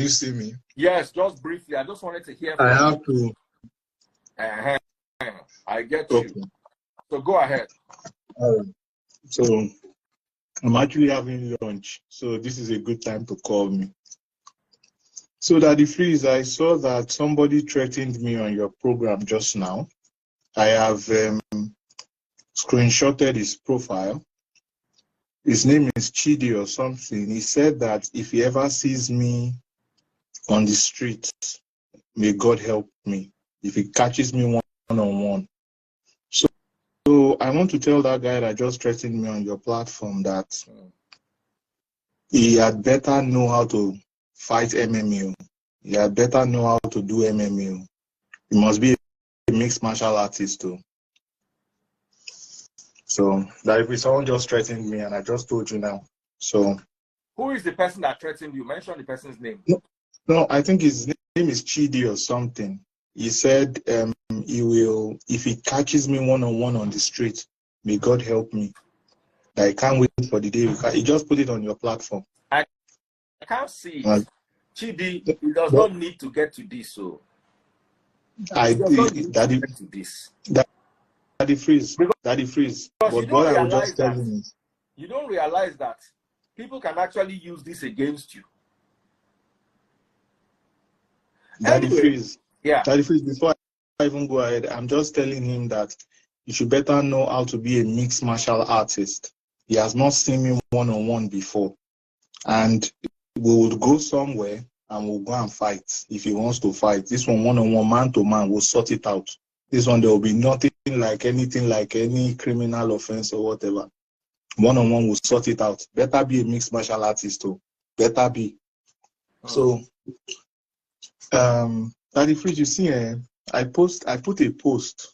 you see me? Yes, just briefly. I just wanted to hear from I have to. I get Okay. you. So go ahead. So I'm actually having lunch, so this is a good time to call me. So Daddy Freeze, I saw that somebody threatened me on your program just now. I have screenshotted his profile. His name is Chidi or something. He said that if he ever sees me on the street, may God help me. If he catches me one-on-one. So I want to tell that guy that just threatened me on your platform that he had better know how to fight MMA. He had better know how to do MMA. He must be a mixed martial artist too. So that if someone just threatened me and I just told you now. So who is the person that threatened you? Mention the person's name. No, I think his name is Chidi or something. He said he will, if he catches me one-on-one on the street, may God help me. I can't wait for the day. He just put it on your platform. I can't see it. Chidi, he does not need to get to this. So Daddy Freeze. But what I was just telling you, you don't realize that people can actually use this against you. Daddy Freeze. Yeah. Daddy Freeze, before I even go ahead, I'm just telling him that you should better know how to be a mixed martial artist. He has not seen me one-on-one before. And we would go somewhere and we'll go and fight if he wants to fight. This one-on-one, man-to-man, we'll sort it out. This one, there will be nothing like anything like any criminal offense or whatever. One-on-one, we'll sort it out. Better be a mixed martial artist too. Better be. So, Daddy Freeze, you see, I put a post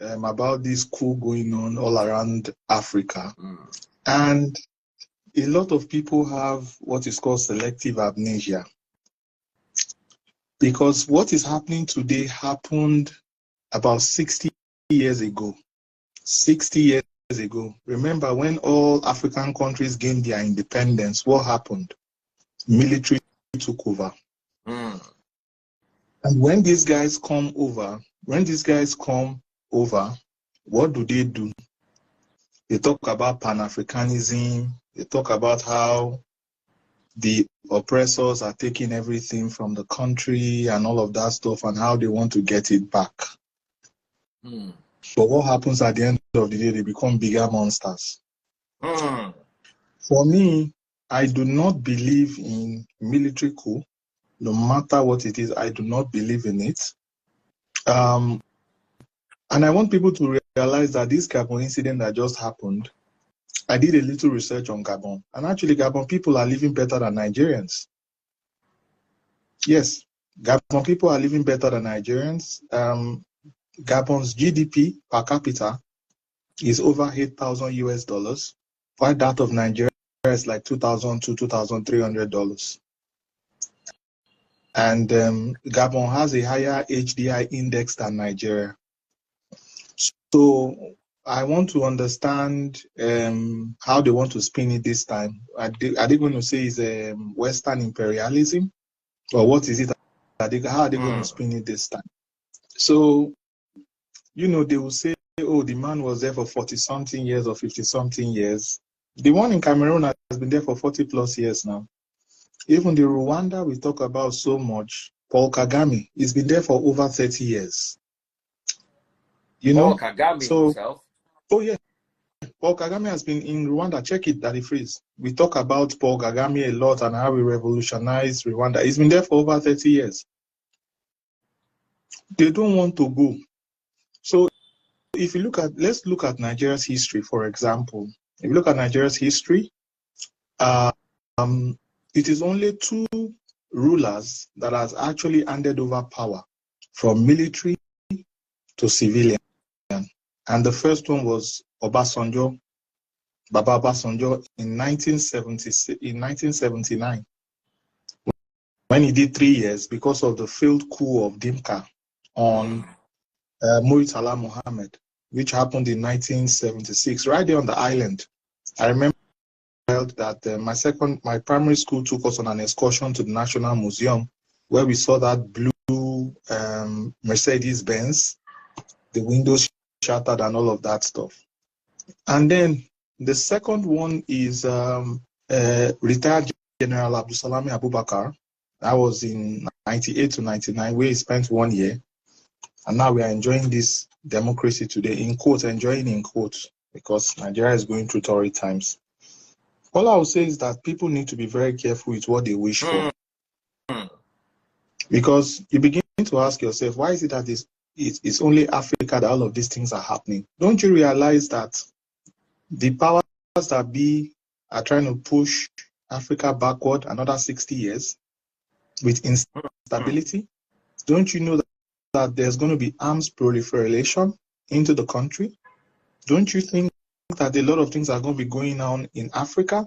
about this coup going on all around Africa. And a lot of people have what is called selective amnesia. Because what is happening today happened about 60 years ago. 60 years ago. Remember when all African countries gained their independence, what happened? Military took over. And when these guys come over, what do? They talk about Pan-Africanism. They talk about how the oppressors are taking everything from the country and all of that stuff and how they want to get it back. But what happens at the end of the day? They become bigger monsters. For me, I do not believe in military coup. No matter what it is, I do not believe in it. And I want people to realize that this Gabon incident that just happened, I did a little research on Gabon. And actually, Gabon people are living better than Nigerians. Yes, Gabon people are living better than Nigerians. Gabon's GDP per capita is over $8,000 US, while that of Nigeria is like $2,000 to $2,300. And Gabon has a higher HDI index than Nigeria. So I want to understand how they want to spin it this time. Are they going to say it's Western imperialism? Or what is it? How are they going to spin it this time? So, you know, they will say, oh, the man was there for 40-something years or 50-something years. The one in Cameroon has been there for 40+ years now. Even the Rwanda we talk about so much, Paul Kagame, he's been there for over 30 years. You know? Paul Kagame himself? Oh, yeah. Paul Kagame has been in Rwanda. Check it, Daddy Freeze. We talk about Paul Kagame a lot and how he revolutionized Rwanda. He's been there for over 30 years. They don't want to go. So if you let's look at Nigeria's history, for example. If you look at Nigeria's history, it is only 2 rulers that has actually handed over power from military to civilian. And the first one was Obasanjo, Baba Obasanjo in 1979, when he did 3 years because of the failed coup of Dimka on Muritala Mohammed, which happened in 1976, right there on the island. I remember that my primary school took us on an excursion to the National Museum, where we saw that blue Mercedes Benz, the windows shattered and all of that stuff. And then the second one is retired General Abdusalami Abubakar. That was in 98 to 99, where he spent 1 year. And now we are enjoying this democracy today, in quotes, enjoying in quotes, because Nigeria is going through torrid times. All I would say is that people need to be very careful with what they wish for. Because you begin to ask yourself, why is it that it's only Africa that all of these things are happening? Don't you realize that the powers that be are trying to push Africa backward another 60 years with instability? Don't you know that there's going to be arms proliferation into the country? Don't you think that a lot of things are going to be going on in Africa?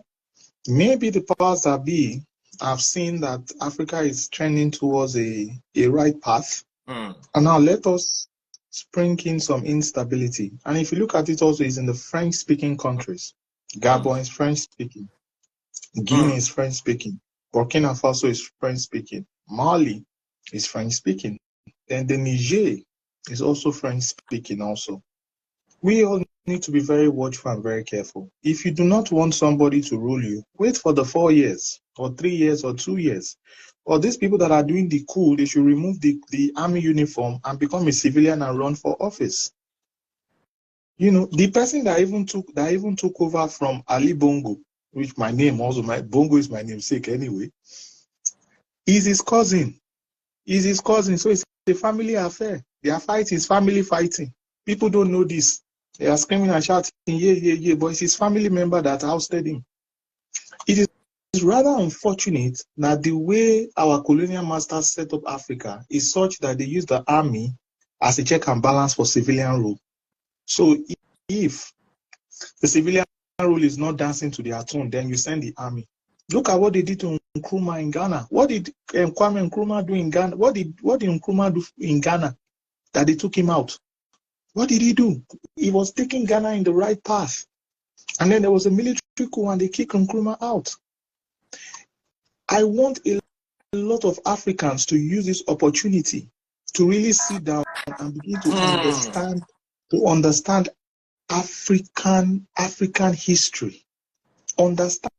Maybe the powers that be have seen that Africa is trending towards a right path. And now let us spring in some instability. And if you look at it also, it's in the French-speaking countries. Gabon is French-speaking. Guinea is French-speaking. Burkina Faso is French-speaking. Mali is French-speaking. Then the Niger is also French-speaking also. We all need to be very watchful and very careful. If you do not want somebody to rule you, wait for the 4 years or 3 years or 2 years. Or these people that are doing the coup, they should remove the army uniform and become a civilian and run for office. You know, the person that even took over from Ali Bongo, which my name also, Bongo is my namesake anyway, is his cousin. So it's a family affair. Their fight is family fighting. People don't know this. They are screaming and shouting, yeah, but it's his family member that ousted him. It is rather unfortunate that the way our colonial masters set up Africa is such that they use the army as a check and balance for civilian rule. So if the civilian rule is not dancing to their tune, then you send the army. Look at what they did to Nkrumah in Ghana. What did Kwame Nkrumah do in Ghana? What did Nkrumah do in Ghana that they took him out? What did he do? He was taking Ghana in the right path. And then there was a military coup and they kicked Nkrumah out. I want a lot of Africans to use this opportunity to really sit down and begin to understand African history. Understand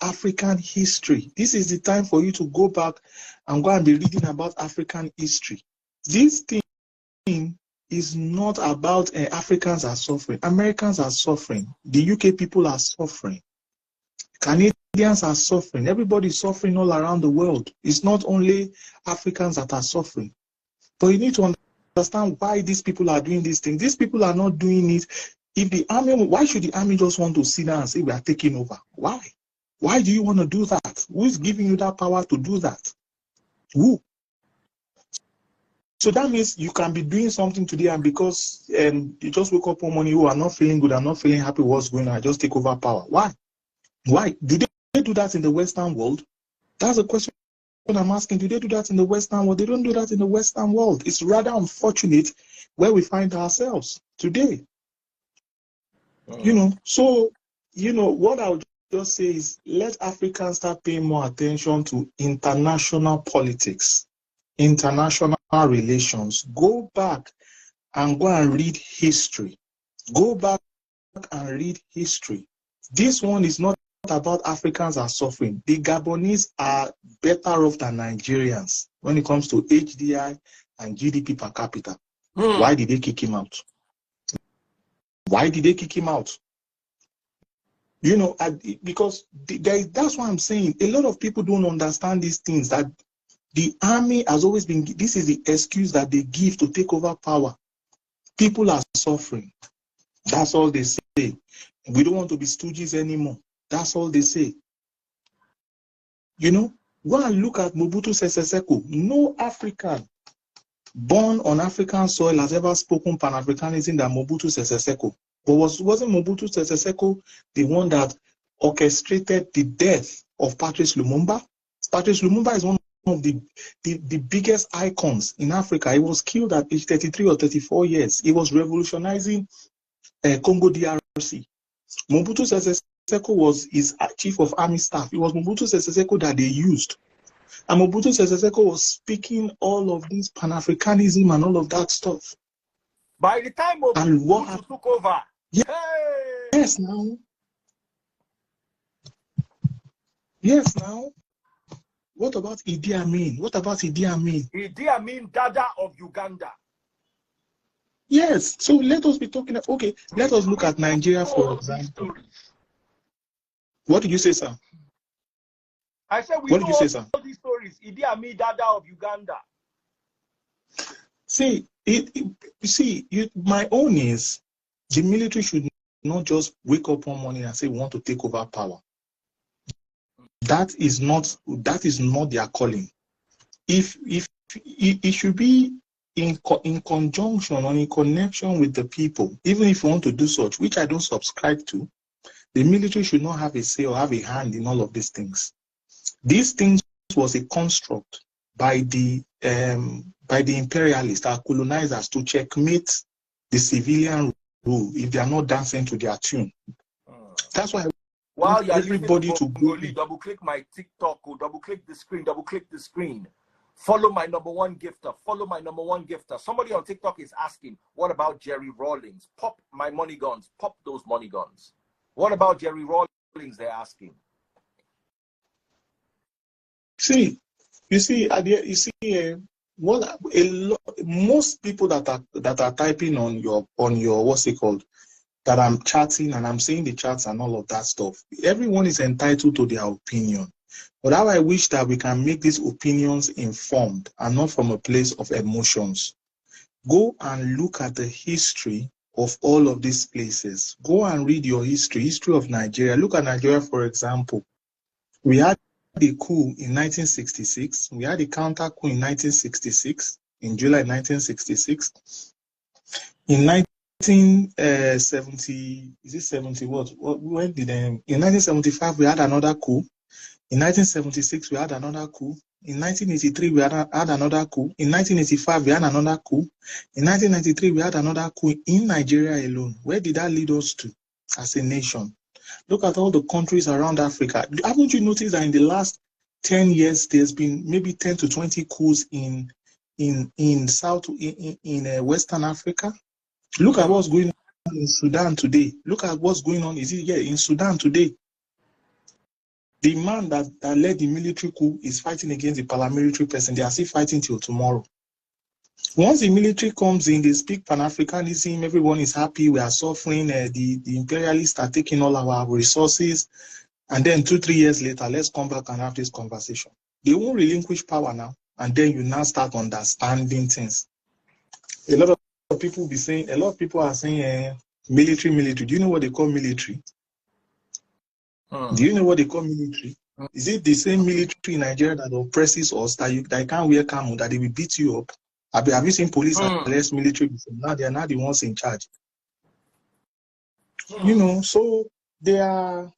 African history. This is the time for you to go back and go and be reading about African history. This thing is not about Africans are suffering. Americans are suffering. The UK people are suffering. Canadians are suffering. Everybody is suffering all around the world. It's not only Africans that are suffering. But you need to understand why these people are doing these things. These people are not doing it. If the army, why should the army just want to sit down and say we are taking over? Why? Why do you want to do that? Who is giving you that power to do that? Who? So that means you can be doing something today, and because you just wake up one morning, you are not feeling good, I'm not feeling happy, what's going on, I just take over power. Why? Why? Do they do that in the Western world? That's a question I'm asking. Do they do that in the Western world? They don't do that in the Western world. It's rather unfortunate where we find ourselves today. So, what I would just say is let Africans start paying more attention to international politics, international relations. Go back and read history. Go back and read history. This one is not about Africans are suffering. The Gabonese are better off than Nigerians when it comes to HDI and GDP per capita. Why did they kick him out? Why did they kick him out? Because that's what I'm saying. A lot of people don't understand these things, that the army has always been, this is the excuse that they give to take over power. People are suffering. That's all they say. We don't want to be stooges anymore. That's all they say. Go and look at Mobutu Sese Seko. No African born on African soil has ever spoken Pan-Africanism than Mobutu Sese Seko. But wasn't Mobutu Sese Seko the one that orchestrated the death of Patrice Lumumba? Patrice Lumumba is one of the biggest icons in Africa. He was killed at age 33 or 34 years. He was revolutionizing Congo DRC. Mobutu Sese Seko was his chief of army staff. It was Mobutu Sese Seko that they used. And Mobutu Sese Seko was speaking all of this Pan-Africanism and all of that stuff. By the time Mobutu took over, yes, now. Yes, now. What about Idi Amin? What about Idi Amin? Idi Amin, Dada of Uganda. Yes. So let us be talking. Okay, let us look at Nigeria, for example. What did you say, sir? I said we know all these stories. Idi Amin, Dada of Uganda. See, my own is the military should not just wake up one morning and say we want to take over power. That is not their calling. If it should be in conjunction or in connection with the people, even if you want to do such, which I don't subscribe to, the military should not have a say or have a hand in all of these things. These things was a construct by the imperialists, our colonizers, to checkmate the civilian rule if they are not dancing to their tune. That's why while you're everybody to Bongolee, double click my TikTok or double click the screen. Follow my number one gifter. Somebody on TikTok is asking, what about Jerry Rawlings? Pop my money guns. Pop those money guns. What about Jerry Rawlings? They're asking. Most people that are typing on your what's it called, that I'm chatting and I'm saying the chats and all of that stuff. Everyone is entitled to their opinion. But how I wish that we can make these opinions informed and not from a place of emotions. Go and look at the history of all of these places. Go and read your history of Nigeria. Look at Nigeria, for example. We had the coup in 1966. We had the counter coup in 1966, in July 1966. In 1970, is it 70 what? When did in 1975 we had another coup. In 1976 we had another coup. In 1983 we had another coup. In 1985 we had another coup. In 1993 we had another coup in Nigeria alone. Where did that lead us to as a nation? Look at all the countries around Africa. Haven't you noticed that in the last 10 years there's been maybe 10 to 20 coups in Western Africa? Look at what's going on in Sudan today. Look at what's going on in Sudan today. The man that led the military coup is fighting against the paramilitary person. They are still fighting till tomorrow. Once the military comes in, they speak Pan-Africanism, everyone is happy, we are suffering, the imperialists are taking all our resources, and then 2-3 years later, let's come back and have this conversation. They won't relinquish power now, and then you now start understanding things. A lot of people are saying military. Do you know what they call military? Do you know what they call military? Is it the same military in Nigeria that oppresses us, that you can't wear camo, that they will beat you up? Have you seen police arrest military before? Now they are not the ones in charge. You know, so there are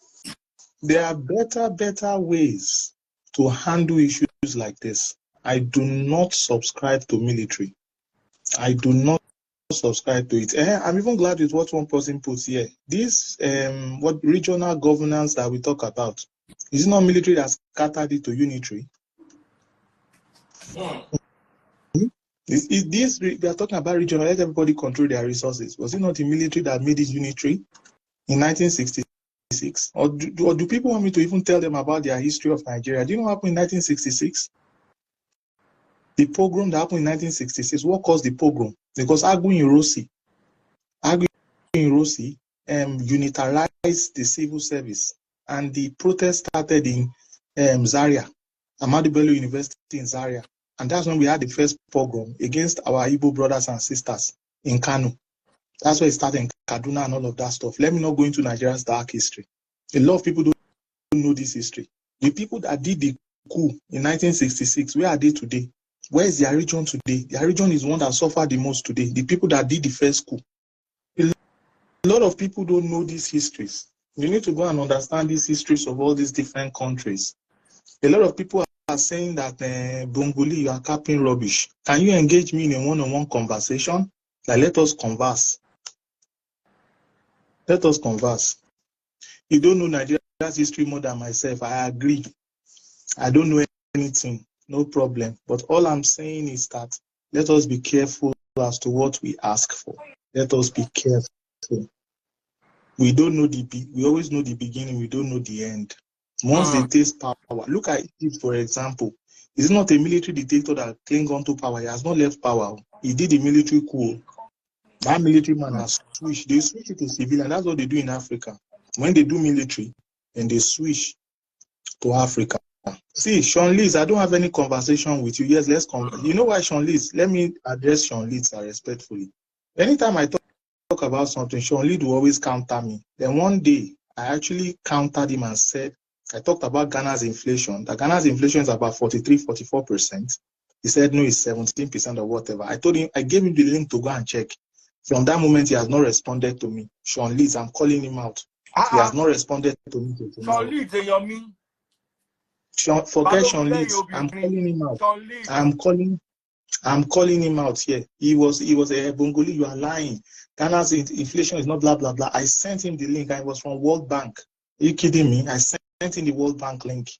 better ways to handle issues like this. I do not subscribe to military. I do not subscribe to it. I'm even glad with what one person puts here. This what regional governance that we talk about, is it not military that scattered it to unitary? We are talking about regional, let everybody control their resources. Was it not the military that made it unitary in 1966? Or do people want me to even tell them about their history of Nigeria? Do you know what happened in 1966? The pogrom that happened in 1966, what caused the pogrom? Because Agu in Rossi unitarized the civil service, and the protest started in Zaria, Ahmadu Bello University in Zaria. And that's when we had the first pogrom against our Igbo brothers and sisters in Kano. That's where it started in Kaduna and all of that stuff. Let me not go into Nigeria's dark history. A lot of people don't know this history. The people that did the coup in 1966, where are they today? Where is their region today? Their region is one that suffered the most today. The people that did the first coup. A lot of people don't know these histories. You need to go and understand these histories of all these different countries. A lot of people are saying that Bongolee, you are capping rubbish. Can you engage me in a one-on-one conversation? Like, let us converse. Let us converse. you don't know Nigeria's history more than myself. I agree. I don't know anything. No problem. But all I'm saying is that let us be careful as to what we ask for. Let us be careful. We don't know we always know the beginning, we don't know the end. Once they taste power, look at Egypt, for example. It's not a military dictator that cling on to power. He has not left power. He did a military coup. That military man has switched. They switch it to civilian. That's what they do in Africa. When they do military, then they switch to Africa. See, Sean Lees, I don't have any conversation with you. Yes, you know why, Sean Lees? Let me address Sean Lees respectfully. Anytime I talk about something, Sean Lees will always counter me. Then one day, I actually countered him and said, I talked about Ghana's inflation. That Ghana's inflation is about 43-44%. He said, no, it's 17% or whatever. I told him, I gave him the link to go and check. From that moment, he has not responded to me. Sean Lees, I'm calling him out. He has not responded to me. Sean Lees, you mean? Forget Sean Leeds. I'm calling him out. I'm calling him out here. He was a Bongolee. You are lying. Ghana's inflation is not blah blah blah. I sent him the link. I was from World Bank. Are you kidding me? I sent him the World Bank link.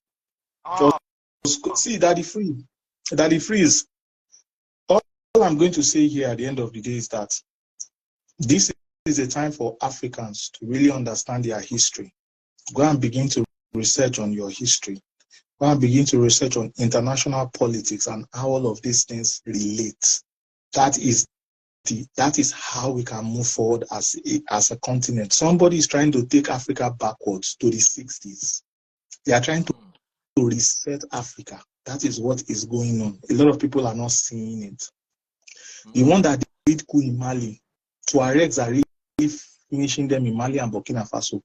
See, Daddy Freeze. All I'm going to say here at the end of the day is that this is a time for Africans to really understand their history. Go and begin to research on your history. Go and begin to research on international politics and how all of these things relate. That is how we can move forward as a continent. Somebody is trying to take Africa backwards to the 60s. They are trying to reset Africa. That is what is going on. A lot of people are not seeing it. The one that did coup in Mali, Tuaregs are really finishing them in Mali and Burkina Faso.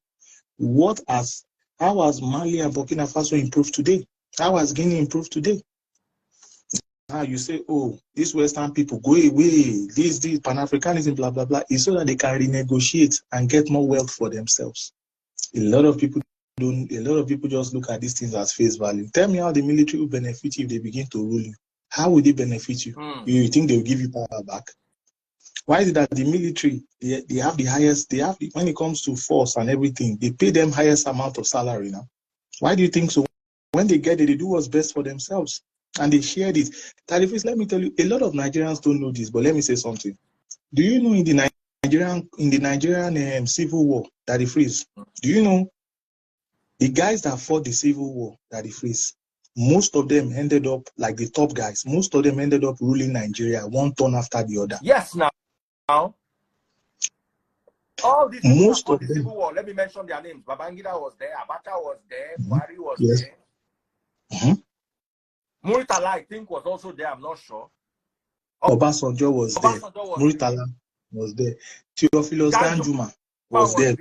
How has Mali and Burkina Faso improved today? How has Guinea improved today? Now you say, oh, these Western people go away, this Pan-Africanism, blah, blah, blah, is so that they can renegotiate and get more wealth for themselves. A lot of people just look at these things as face value. Tell me how the military will benefit you if they begin to rule you. How will they benefit you? You think they'll give you power back? Why is it that the military, they have the highest, when it comes to force and everything, they pay them highest amount of salary now? Why do you think so? When they get it, they do what's best for themselves. And they shared it. Tarifis, let me tell you, a lot of Nigerians don't know this, but let me say something. Do you know in the Nigerian civil war, Tarifis, do you know the guys that fought the civil war, Tarifis, most of them ended up, like the top guys, most of them ended up ruling Nigeria one turn after the other. Yes, now. All these most of the civil war, let me mention their names. Babangida was there, Abacha was there, Buhari was there. Muritala, I think, was also there, I'm not sure. Obasanjo was there. Muritala was there. Theophilus Danjuma was there.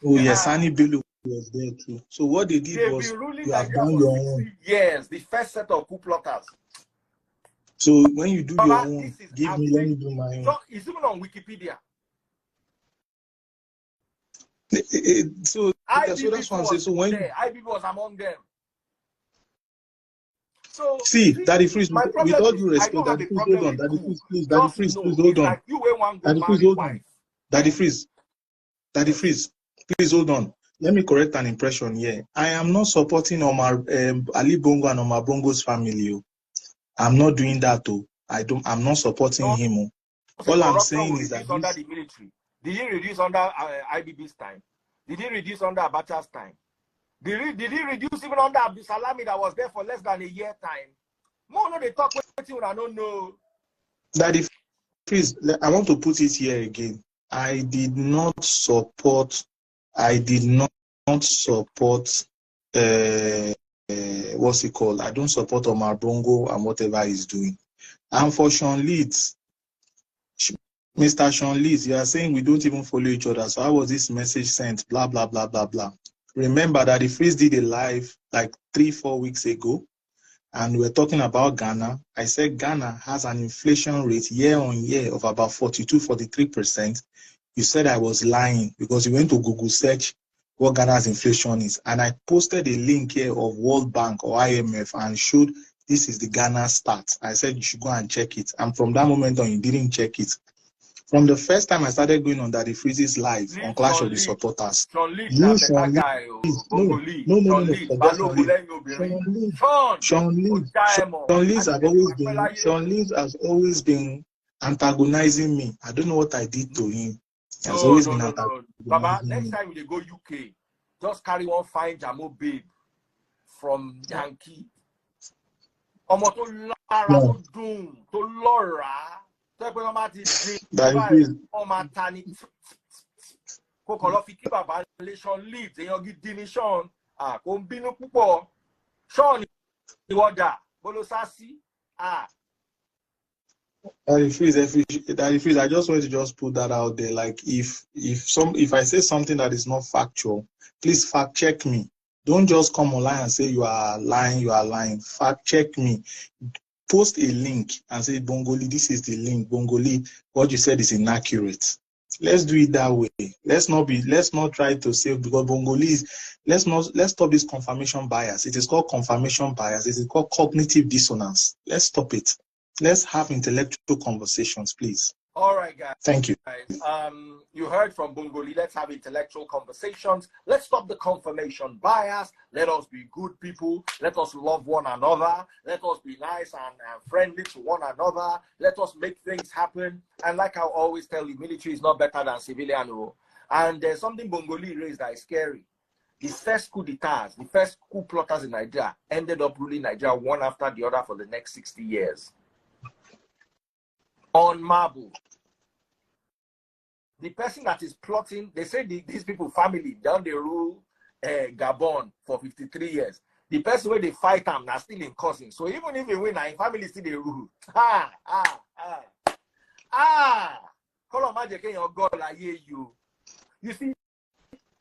Oh, yes, Sani Bello was there too. So what they did was, you have done your own. Yes, the first set of coup plotters. So when you do your own, let me do my own. It's even on Wikipedia. So that's what I'm saying. So when IBB was among them. So see, Daddy Freeze, with all due respect, Daddy Freeze, hold on. Daddy Freeze, please, Daddy Freeze, please hold on. Daddy Freeze, hold on. Daddy Freeze, please hold on. Let me correct an impression here. I am not supporting Omar Ali Bongo and Omar Bongo's family. I'm not doing that too. I'm not supporting him. All I'm saying is that under the military. Did he reduce under IBB's time? Did he reduce under Abacha's time? Did he reduce even under Abdul Salami that was there for less than a year time? No, they talk with you, I don't know. Daddy, please, I want to put it here again. I did not support what's it called? I don't support Omar Bongo and whatever he's doing. And for Sean Leeds, Mr. Sean Leeds, you are saying we don't even follow each other. So how was this message sent? Blah, blah, blah, blah, blah. Remember that the Freeze did a live like 3-4 weeks ago, and we're talking about Ghana. I said Ghana has an inflation rate year on year of about 42-43%. You said I was lying because you went to Google search what Ghana's inflation is. And I posted a link here of World Bank or IMF and showed this is the Ghana stats. I said you should go and check it. And from that moment on, you didn't check it. From the first time I started going on Daddy Freeze's live on Clash of the Supporters. You, Sean Leeds, no, forget Sean Leeds. Sean Leeds has always been antagonizing me. I don't know what I did to him. He has always been antagonizing Baba, me. next time you go UK, just carry one fine Jamo babe from Yankee. Ọmọ tó lára tó dùn tó lọ́ra tó pé wọ́n máa ti dín ọmọ tani kó kàn lọ fi kí bàbá Sean Leeds èèyàn gidi ní Sean kò ń bínú púpọ̀ Sean ìwọ́dà bolosasi Daddy Freeze, I just want to just put that out there. Like if I say something that is not factual, please fact check me. Don't just come online and say you are lying. Fact check me. Post a link and say, Bongolee, this is the link. Bongolee, what you said is inaccurate. Let's do it that way. Let's not try to say because Bongolee is, let's stop this confirmation bias. It is called confirmation bias. It is called cognitive dissonance. Let's stop it. Let's have intellectual conversations, please. All right, guys. Thank you. You heard from Bongolee. Let's have intellectual conversations. Let's stop the confirmation bias. Let us be good people. Let us love one another. Let us be nice and friendly to one another. Let us make things happen. And like I always tell you, military is not better than civilian. And there's something Bongolee raised that is scary. The first coup d'etats, the first coup plotters in Nigeria ended up ruling Nigeria one after the other for the next 60 years. On marble. The person that is plotting, they say these people family down they rule Gabon for 53 years. The person where they fight them now still in cousin. So even if they win, in family still they rule. You see,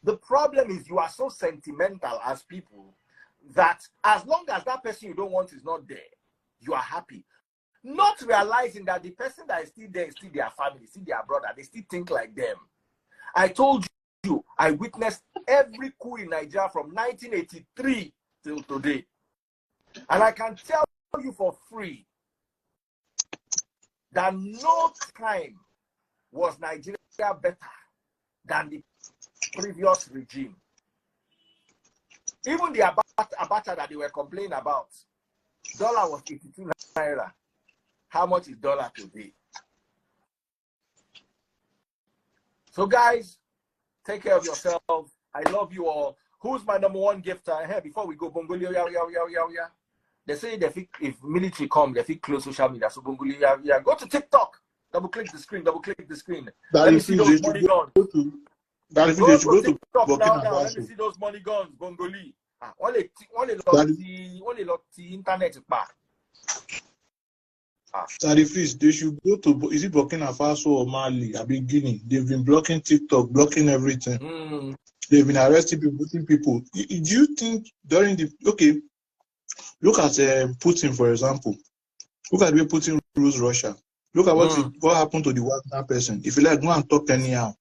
the problem is you are so sentimental as people that as long as that person you don't want is not there, you are happy. Not realizing that the person that is still there is still their family, still their brother. They still think like them. I told you, I witnessed every coup in Nigeria from 1983 till today. And I can tell you for free that no time was Nigeria better than the previous regime. Even the Abacha that they were complaining about, dollar was 82 naira. How much is dollar today? So guys, take care of yourself. I love you all. Who's my number one gifter? Here, before we go, Bongolee, yeah. They say if military come, they feel close social media. So Bongolee, yeah. Go to TikTok. Double click the screen. Let me see those money guns. Go to TikTok now. Let me see those money guns. Bongolee. Only lot the internet back. Daddy Freeze, they should go to, is it Burkina Faso or Mali? I've been Guinea. They've been blocking TikTok, blocking everything. They've been arresting people, putting people. Do you think during the, okay, look at Putin, for example. Look at the way Putin rules Russia. Look at what happened to the Wagner person. If you like, go and talk anyhow.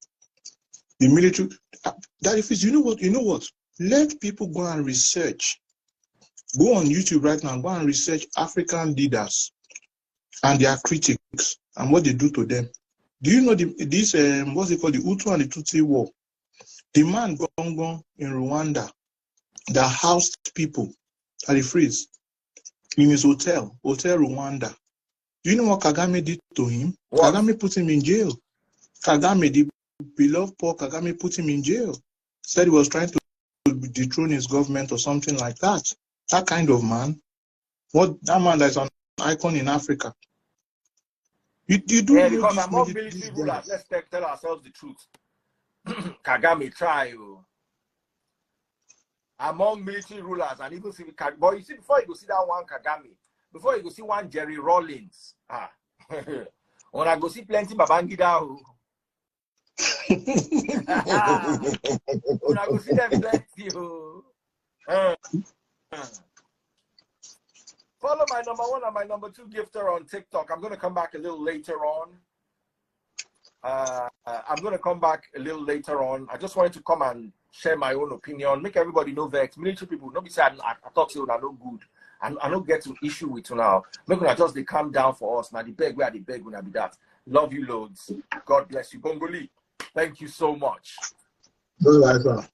The military, Daddy Freeze, you know what? Let people go and research. Go on YouTube right now, go and research African leaders and their critics and what they do to them. Do you know what's it called, the Hutu and the Tutsi war? The man Bongo in Rwanda that housed people at the freeze in his hotel Rwanda. Do you know what Kagame did to him? What? Kagame put him in jail. Kagame, the beloved Paul Kagame, put him in jail. Said he was trying to dethrone his government or something like that. That kind of man. That man that's an icon in Africa. You do know because among military rulers, let's tell ourselves the truth. Kagame try. Among military rulers and even civil, but you see, before you go see that one Kagame, before you go see one Jerry Rawlings, when I go see plenty Babangida, when I go see them plenty. Follow my number one and my number two gifter on TikTok. I'm going to come back a little later on. I just wanted to come and share my own opinion, make everybody know that military people, nobody say I talk to you, I no good. I don't get to issue with you now. Make us just they calm down for us. Now the beg, where the beg when I be that. Love you loads. God bless you. Bongolee, thank you so much. All right, sir.